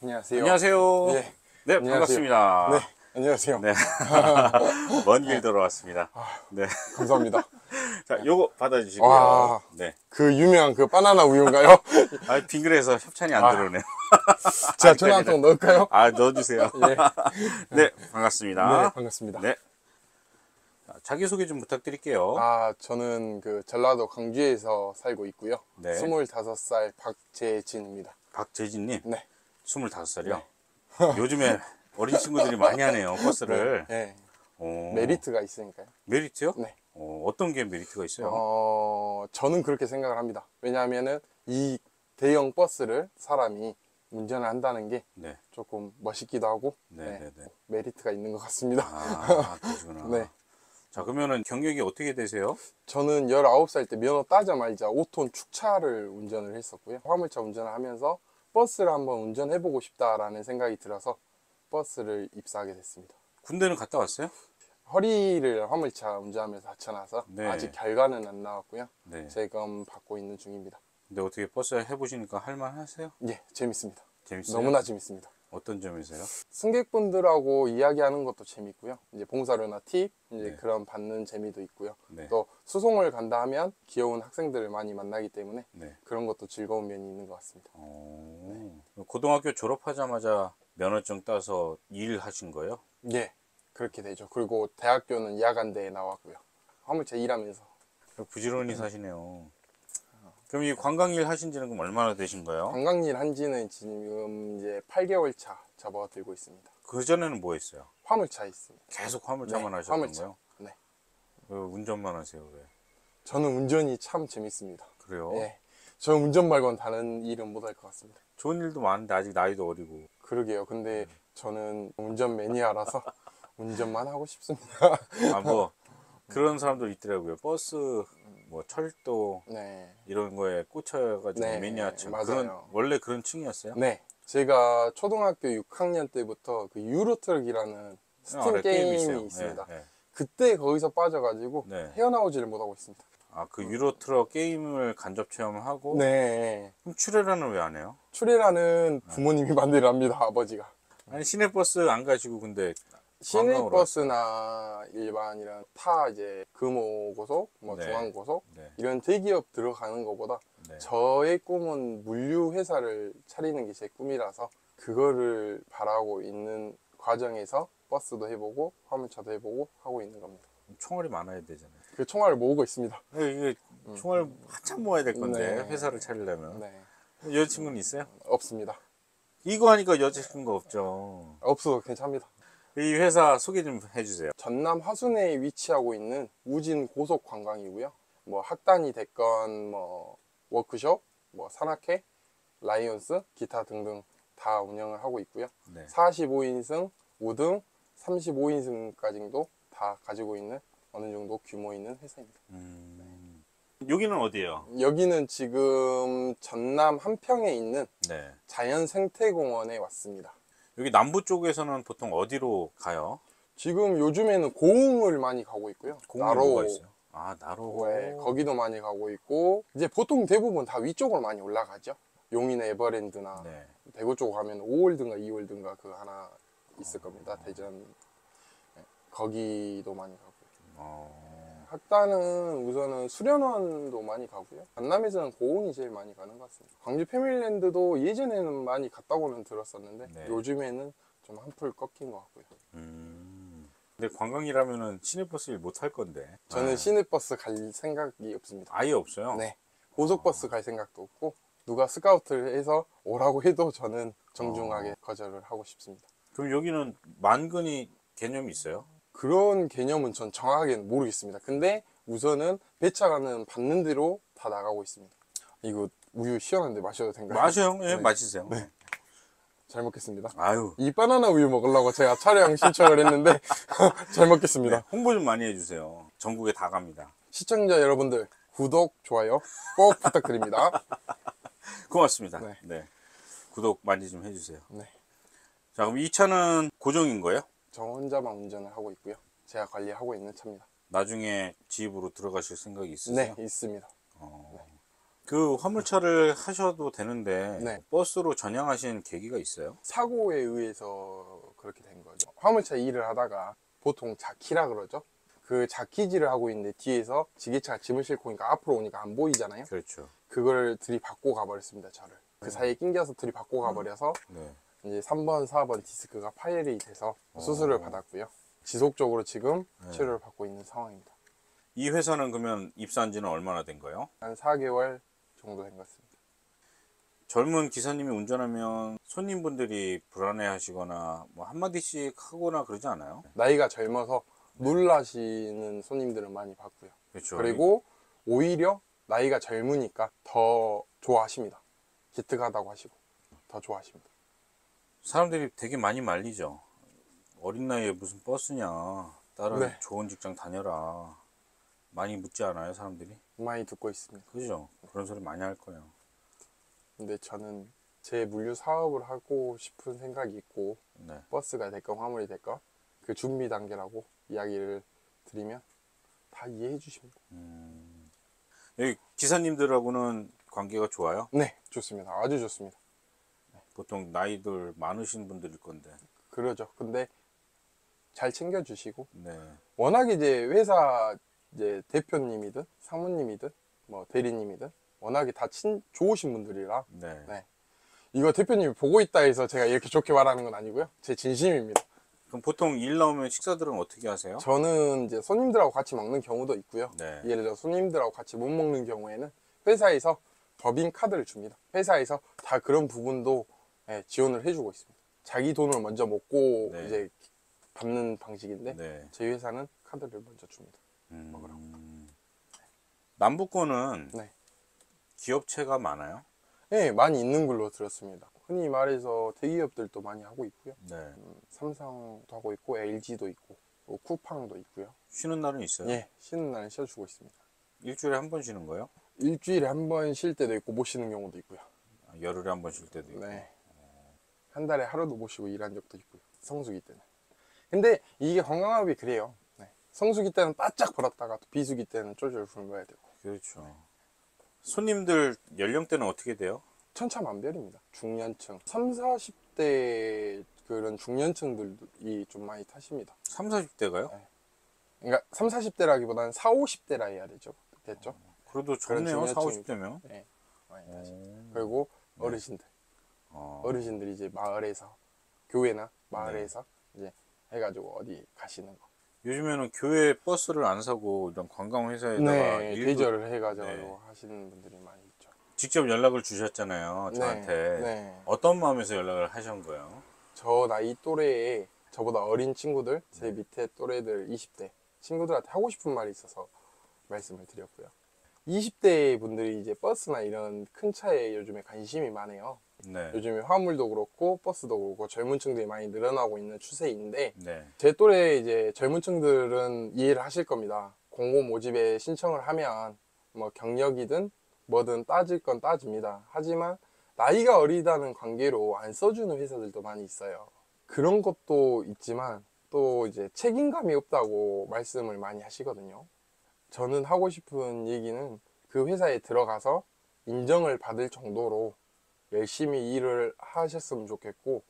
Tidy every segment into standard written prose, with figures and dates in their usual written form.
안녕하세요. 안녕하세요. 네, 네, 안녕하세요. 반갑습니다. 네, 안녕하세요. 네. 먼 길 들어왔습니다. 네. 감사합니다. 자, 요거 받아주시고요. 와, 네. 그 유명한 그 바나나 우유인가요? 아, 빙그레에서 협찬이 안 들어오네요. 제가 전화 한 통 넣을까요? 아, 넣어주세요. 예. 네, 반갑습니다. 네, 반갑습니다. 네. 자, 자기소개 좀 부탁드릴게요. 저는 그 전라도 광주에서 살고 있고요. 네. 25살 박재진입니다. 박재진님, 네. 25살이요. 요즘에 어린 친구들이 많이 하네요, 버스를. 네. 오. 메리트가 있으니까요. 메리트요? 네. 어떤 게 메리트가 있어요? 저는 그렇게 생각을 합니다. 왜냐하면은 이 대형 버스를 사람이 운전을 한다는 게 네. 조금 멋있기도 하고 네. 메리트가 있는 것 같습니다. 아, 그러시구나. 네. 자, 그러면은 경력이 어떻게 되세요? 저는 19살 때 면허 따자마자 5톤 축차를 운전을 했었고요. 화물차 운전을 하면서 버스를 한번 운전해보고 싶다라는 생각이 들어서 버스를 입사하게 됐습니다. 군대는 갔다 왔어요? 허리를 화물차 운전하면서 다쳐놔서 네. 아직 결과는 안 나왔고요. 네. 재검 받고 있는 중입니다. 근데 어떻게 버스 해보시니까 할만하세요? 예, 재밌습니다. 재밌어요? 너무나 재밌습니다. 어떤 점에서요? 승객분들하고 이야기하는 것도 재밌고요. 이제 봉사료나 팁, 이제 네. 그런 받는 재미도 있고요. 네. 또 수송을 간다 하면 귀여운 학생들을 많이 만나기 때문에 네. 그런 것도 즐거운 면이 있는 것 같습니다. 고등학교 졸업하자마자 면허증 따서 일하신 거예요? 예, 그렇게 되죠. 그리고 대학교는 야간대에 나왔고요. 화물차 일하면서. 부지런히 사시네요. 그럼 이 관광일 하신 지는 그럼 얼마나 되신 거예요? 관광일 한 지는 지금 이제 8개월 차 접어들고 있습니다. 그전에는 뭐 했어요? 화물차 있습니다. 계속 화물차만 네, 하셨던 화물차. 거예요? 네. 왜 운전만 하세요? 왜? 저는 운전이 참 재밌습니다. 그래요? 예. 저 운전 말고는 다른 일은 못할 것 같습니다. 좋은 일도 많은데 아직 나이도 어리고. 그러게요. 근데 저는 운전 매니아라서 운전만 하고 싶습니다. 아, 뭐 그런 사람들 있더라고요. 버스, 뭐 철도 네. 이런 거에 꽂혀가지고 네, 매니아층. 맞아요. 그런 원래 그런 층이었어요? 네. 제가 초등학교 6학년 때부터 그 유로트럭이라는 스팀 알아요. 게임이 있어요. 있습니다. 네, 네. 그때 거기서 빠져가지고 네. 헤어나오지를 못하고 있습니다. 아, 그 유로트럭 게임을 간접 체험하고. 네. 그럼 출애라는 왜 안 해요? 출애라는 부모님이 만들랍니다. 아버지가. 아니 시내버스 안 가시고 근데 관광으로 시내버스나 일반 이런 타 이제 금호고속, 뭐 네. 중앙고속 네. 이런 대기업 들어가는 것보다 네. 저의 꿈은 물류 회사를 차리는 게 제 꿈이라서 그거를 바라고 있는 과정에서 버스도 해보고 화물차도 해보고 하고 있는 겁니다. 총알이 많아야 되잖아요. 그 총알을 모으고 있습니다. 이게 총알 한참 모아야 될 건데 네. 회사를 차리려면. 네, 여자친구는 있어요? 없습니다. 이거 하니까 여자친구가 없죠. 없어도 괜찮습니다. 이 회사 소개 좀 해주세요. 전남 화순에 위치하고 있는 우진 고속 관광이고요. 뭐 학단이 됐건 뭐 워크숍, 뭐 산악회, 라이온스, 기타 등등 다 운영을 하고 있고요. 네. 45인승, 5등, 35인승까지도 다 가지고 있는 어느 정도 규모 있는 회사입니다. 여기는 어디예요? 여기는 지금 전남 한평에 있는 네. 자연생태공원에 왔습니다. 여기 남부 쪽에서는 보통 어디로 가요? 지금 요즘에는 고흥을 많이 가고 있고요. 공원에 뭐가 있어요? 아, 나로. 네, 거기도 많이 가고 있고 이제 보통 대부분 다 위쪽으로 많이 올라가죠. 용인 에버랜드나 네. 대구 쪽 가면 5월든가 2월든가 그 하나 있을 겁니다. 대전. 네, 거기도 많이 가고. 학단은 우선은 수련원도 많이 가고요. 전남에서는 고흥이 제일 많이 가는 것 같습니다. 광주 패밀랜드도 예전에는 많이 갔다고는 들었었는데 네. 요즘에는 좀 한풀 꺾인 것 같고요. 근데 관광이라면은 시내버스 일 못 할 건데. 저는 아, 시내버스 갈 생각이 없습니다. 아예 없어요? 네, 고속버스 갈 생각도 없고 누가 스카우트를 해서 오라고 해도 저는 정중하게 거절을 하고 싶습니다. 그럼 여기는 만근이 개념이 있어요? 그런 개념은 전 정확하게는 모르겠습니다. 근데 우선은 배차가는 받는 대로 다 나가고 있습니다. 이거 우유 시원한데 마셔도 된가요? 마셔요. 예, 네. 마시세요. 네. 잘 먹겠습니다. 아유. 이 바나나 우유 먹으려고 제가 촬영 신청을 했는데 잘 먹겠습니다. 네, 홍보 좀 많이 해주세요. 전국에 다 갑니다. 시청자 여러분들 구독, 좋아요 꼭 부탁드립니다. 고맙습니다. 네. 네. 구독 많이 좀 해주세요. 네. 자, 그럼 이 차는 고정인 거예요? 저 혼자만 운전을 하고 있고요. 제가 관리하고 있는 차입니다. 나중에 지입으로 들어가실 생각이 있으세요? 네, 있습니다. 그 화물차를 하셔도 되는데 네. 버스로 전향하신 계기가 있어요? 사고에 의해서 그렇게 된 거죠. 화물차 일을 하다가 보통 자키라 그러죠. 그 자키질을 하고 있는데 뒤에서 지게차가 짐을 싣고 오니까 앞으로 오니까 안 보이잖아요. 그렇죠. 그걸 들이받고 가버렸습니다, 저를. 그 사이에 낑겨서 들이받고 가버려서 네. 이제 3번, 4번 디스크가 파열이 돼서 수술을 받았고요. 지속적으로 지금 치료를 받고 있는 상황입니다. 이 회사는 그러면 입사한 지는 얼마나 된 거예요? 한 4개월 정도 된 것 같습니다. 젊은 기사님이 운전하면 손님분들이 불안해 하시거나 뭐 한마디씩 하거나 그러지 않아요? 나이가 젊어서 놀라시는 손님들은 많이 봤고요. 그렇죠. 그리고 오히려 나이가 젊으니까 더 좋아하십니다. 기특하다고 하시고 더 좋아하십니다. 사람들이 되게 많이 말리죠. 어린 나이에 무슨 버스냐. 다른 네. 좋은 직장 다녀라. 많이 묻지 않아요, 사람들이? 많이 듣고 있습니다. 그죠? 그런 소리 많이 할 거예요. 근데 저는 제 물류 사업을 하고 싶은 생각이 있고 네. 버스가 됐건 화물이 됐건 그 준비 단계라고 이야기를 드리면 다 이해해 주십니다. 여기 기사님들하고는 관계가 좋아요? 네, 좋습니다. 아주 좋습니다. 보통 나이들 많으신 분들일 건데. 그러죠. 근데 잘 챙겨주시고 네. 워낙 이제 회사 이제 대표님이든 상무님이든 뭐 대리님이든 워낙에 다 좋으신 분들이라 네. 네. 이거 대표님이 보고 있다 해서 제가 이렇게 좋게 말하는 건 아니고요. 제 진심입니다. 그럼 보통 일 나오면 식사들은 어떻게 하세요? 저는 이제 손님들하고 같이 먹는 경우도 있고요. 네. 예를 들어 손님들하고 같이 못 먹는 경우에는 회사에서 법인 카드를 줍니다. 회사에서 다 그런 부분도 예, 지원을 해주고 있습니다. 자기 돈을 먼저 먹고 네. 이제 받는 방식인데 네. 저희 회사는 카드를 먼저 줍니다. 남부권은 네. 기업체가 많아요? 네, 많이 있는 걸로 들었습니다. 흔히 말해서 대기업들도 많이 하고 있고요. 네. 삼성도 하고 있고 LG도 있고 또 쿠팡도 있고요. 쉬는 날은 있어요? 예, 쉬는 날은 쉬어주고 있습니다. 일주일에 한 번 쉬는 거예요? 일주일에 한 번 쉴 때도 있고 못 쉬는 경우도 있고요. 아, 열흘에 한 번 쉴 때도 있고. 네. 한 달에 하루도 못 쉬고 일한 적도 있고요. 성수기 때는. 근데 이게 관광업이 그래요. 네. 성수기 때는 바짝 벌었다가 또 비수기 때는 쫄쫄 굶어야 되고. 그렇죠. 손님들 연령대는 어떻게 돼요? 천차만별입니다. 중년층. 3, 40대 그런 중년층들이 좀 많이 타십니다. 3, 40대가요? 네. 그러니까 3, 40대라기보다는 4, 50대라 해야 되죠. 됐죠? 그래도 그런 좋네요. 4, 중년층이죠. 50대면. 네. 많이 타십니다. 그리고 어르신들. 어르신들이 이제 마을에서 교회나 마을에서 이제 해가지고 어디 가시는 거. 요즘에는 교회 버스를 안 사고 이런 관광회사에다가 네, 일도 대절을 해가지고 네. 하시는 분들이 많이 있죠. 직접 연락을 주셨잖아요. 저한테. 네. 어떤 마음에서 연락을 하신 거예요? 저 나이 또래에 저보다 어린 친구들, 제 밑에 또래들 20대 친구들한테 하고 싶은 말이 있어서 말씀을 드렸고요. 20대 분들이 이제 버스나 이런 큰 차에 요즘에 관심이 많아요. 네. 요즘에 화물도 그렇고 버스도 그렇고 젊은 층들이 많이 늘어나고 있는 추세인데 네. 제 또래 이제 젊은 층들은 이해를 하실 겁니다. 공고 모집에 신청을 하면 뭐 경력이든 뭐든 따질 건 따집니다. 하지만 나이가 어리다는 관계로 안 써주는 회사들도 많이 있어요. 그런 것도 있지만 또 이제 책임감이 없다고 말씀을 많이 하시거든요. 저는 하고 싶은 얘기는 그 회사에 들어가서 인정을 받을 정도로 열심히 일을 하셨으면 좋겠고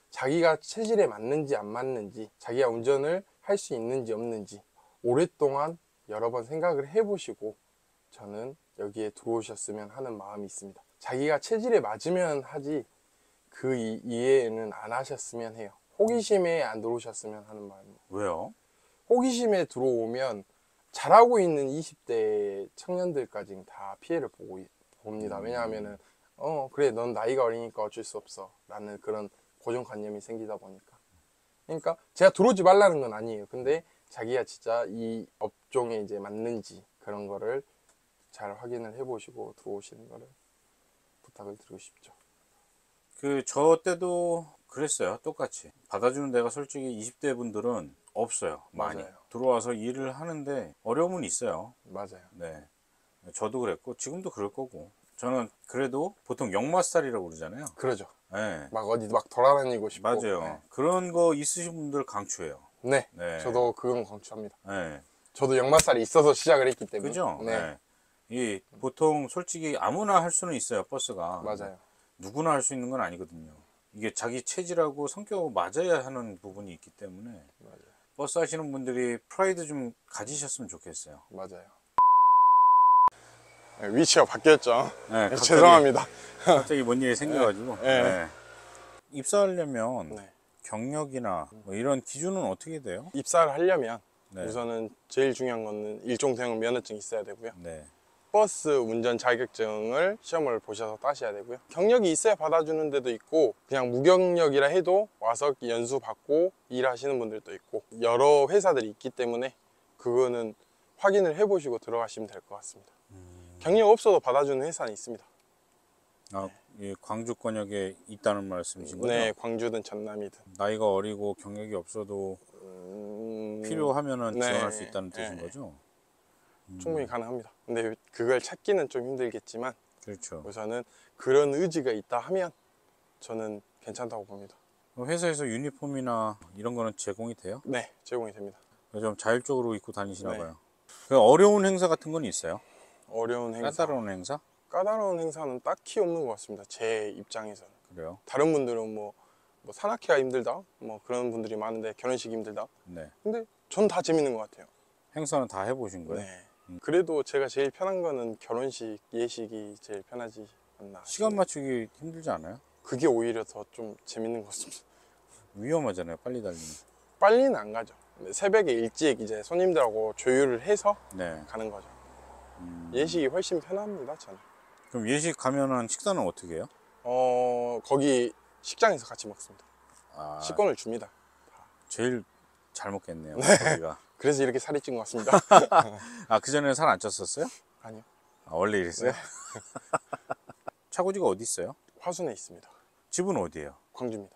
자기가 체질에 맞는지 안 맞는지 자기가 운전을 할 수 있는지 없는지 오랫동안 여러 번 생각을 해보시고 저는 여기에 들어오셨으면 하는 마음이 있습니다. 자기가 체질에 맞으면 하지 그 이해는 안 하셨으면 해요. 호기심에 안 들어오셨으면 하는 마음입니다. 왜요? 호기심에 들어오면 잘하고 있는 20대 청년들까지는 다 피해를 봅니다. 왜냐하면은 그래 넌 나이가 어리니까 어쩔 수 없어 라는 그런 고정관념이 생기다 보니까 그러니까 제가 들어오지 말라는 건 아니에요. 근데 자기가 진짜 이 업종에 이제 맞는지 그런 거를 잘 확인을 해보시고 들어오시는 거를 부탁을 드리고 싶죠. 저 때도 그랬어요. 똑같이. 받아주는 데가 솔직히 20대 분들은 없어요. 많이. 맞아요. 들어와서 일을 하는데 어려움은 있어요. 맞아요. 네. 저도 그랬고, 지금도 그럴 거고. 저는 그래도 보통 역마살이라고 그러잖아요. 그러죠. 네. 막 어디 막 돌아다니고 싶고. 맞아요. 그런 거 있으신 분들 강추해요. 네. 네. 저도 그건 강추합니다. 네. 저도 역마살이 있어서 시작을 했기 때문에. 그죠? 네. 이 보통 솔직히 아무나 할 수는 있어요, 버스가. 맞아요. 누구나 할 수 있는 건 아니거든요. 이게 자기 체질하고 성격 맞아야 하는 부분이 있기 때문에 맞아요. 버스 하시는 분들이 프라이드 좀 가지셨으면 좋겠어요. 맞아요. 네, 위치가 바뀌었죠. 네, 네, 죄송합니다. 갑자기 뭔 일이 생겨가지고. 네. 네. 입사하려면 네. 경력이나 뭐 이런 기준은 어떻게 돼요? 입사를 하려면 네. 우선은 제일 중요한 거는 일종 대형 면허증이 있어야 되고요. 네. 버스 운전 자격증을 시험을 보셔서 따셔야 되고요. 경력이 있어야 받아주는 데도 있고 그냥 무경력이라 해도 와서 연수 받고 일하시는 분들도 있고 여러 회사들이 있기 때문에 그거는 확인을 해보시고 들어가시면 될 것 같습니다. 경력 없어도 받아주는 회사는 있습니다. 아, 이 광주권역에 있다는 말씀이신 거죠? 네, 광주든 전남이든. 나이가 어리고 경력이 없어도 필요하면은 네. 지원할 수 있다는 뜻인 네. 거죠? 충분히 가능합니다. 근데 그걸 찾기는 좀 힘들겠지만 그렇죠. 우선은 그런 의지가 있다 하면 저는 괜찮다고 봅니다. 회사에서 유니폼이나 이런 거는 제공이 돼요? 네, 제공이 됩니다. 좀 자율적으로 입고 다니시나 네. 봐요. 그 어려운 행사 같은 건 있어요? 어려운 행사. 까다로운 행사? 까다로운 행사는 딱히 없는 것 같습니다. 제 입장에서는. 그래요? 다른 분들은 뭐 산악회가 힘들다, 뭐 그런 분들이 많은데 결혼식이 힘들다. 네. 근데 전 다 재밌는 것 같아요. 행사는 다 해보신 거예요? 네. 그래도 제가 제일 편한 거는 결혼식, 예식이 제일 편하지 않나. 시간 맞추기 힘들지 않아요? 그게 오히려 더 좀 재밌는 것 같습니다. 위험하잖아요, 빨리 달리면. 빨리는 안 가죠. 근데 새벽에 일찍 이제 손님들하고 조율을 해서 네. 가는 거죠. 예식이 훨씬 편합니다, 저는. 그럼 예식 가면은 식사는 어떻게 해요? 거기 식장에서 같이 먹습니다. 아, 식권을 줍니다. 제일 잘 먹겠네요, 거기가. 그래서 이렇게 살이 찐 것 같습니다. 아, 그전에는 살 안 쪘었어요? 아니요. 아, 원래 이랬어요? 네. 차고지가 어디 있어요? 화순에 있습니다. 집은 어디예요? 광주입니다.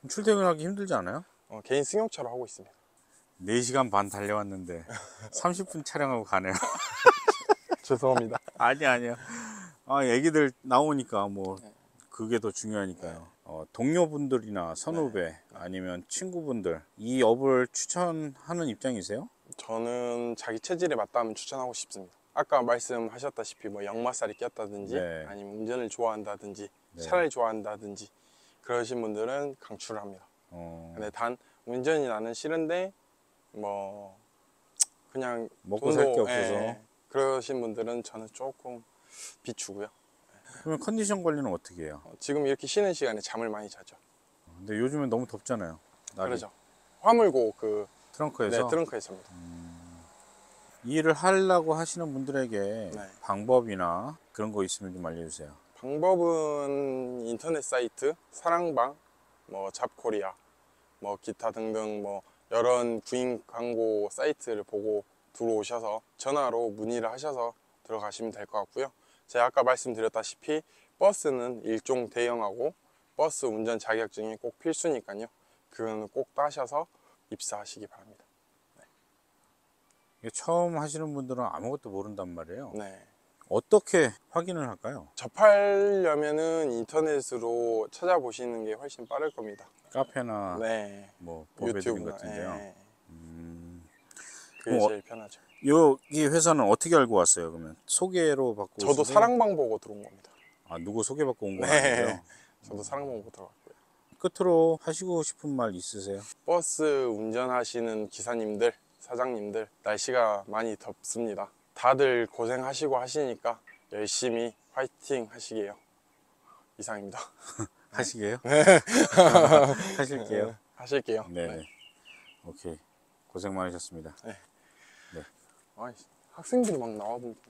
출퇴근하기 힘들지 않아요? 개인 승용차로 하고 있습니다. 4시간 반 달려왔는데 30분 촬영하고 가네요. 죄송합니다. 아니요. 아, 애기들 나오니까 뭐 그게 더 중요하니까요. 동료분들이나 선후배 아니면 친구분들 이 업을 추천하는 입장이세요? 저는 자기 체질에 맞다면 추천하고 싶습니다. 아까 말씀하셨다시피 뭐 역마살이 꼈다든지 네. 아니면 운전을 좋아한다든지 네. 차를 좋아한다든지 그러신 분들은 강추를 합니다. 근데 단 운전이 나는 싫은데 뭐 그냥 먹고 살 게 없어서. 그러신 분들은 저는 조금 비추고요. 그러면 컨디션 관리는 어떻게 해요? 지금 이렇게 쉬는 시간에 잠을 많이 자죠. 근데 요즘엔 너무 덥잖아요. 날이. 그러죠. 화물고 그 트렁크에서 네, 트렁크에 삽니다. 이 일을 하려고 하시는 분들에게 네. 방법이나 그런 거 있으면 좀 알려주세요. 방법은 인터넷 사이트, 사랑방, 뭐 잡코리아, 뭐 기타 등등 뭐 여러 구인 광고 사이트를 보고 들어오셔서 전화로 문의를 하셔서 들어가시면 될 것 같고요. 제가 아까 말씀드렸다시피 버스는 일종 대형하고 버스 운전 자격증이 꼭 필수니까요. 그거는 꼭 따셔서 입사하시기 바랍니다. 이게 처음 하시는 분들은 아무것도 모른단 말이에요. 네. 어떻게 확인을 할까요? 접하려면은 인터넷으로 찾아보시는 게 훨씬 빠를 겁니다. 카페나 네. 뭐 법에드림 유튜브나. 같은데요. 네. 그게 그럼 제일 편하죠. 이 회사는 어떻게 알고 왔어요? 그러면 소개로 받고 저도 오신 거예요? 사랑방 보고 들어온 겁니다. 아, 누구 소개받고 온 건 네. 아니고요. 저도 사랑방 보고 들어갔고요. 끝으로 하시고 싶은 말 있으세요? 버스 운전하시는 기사님들, 사장님들, 날씨가 많이 덥습니다. 다들 고생하시고 하시니까 열심히 화이팅 하시게요. 이상입니다. 하시게요? 하실게요. 하실게요. 네. 오케이. 고생 많으셨습니다. 아이, 학생들이 막 나와보니까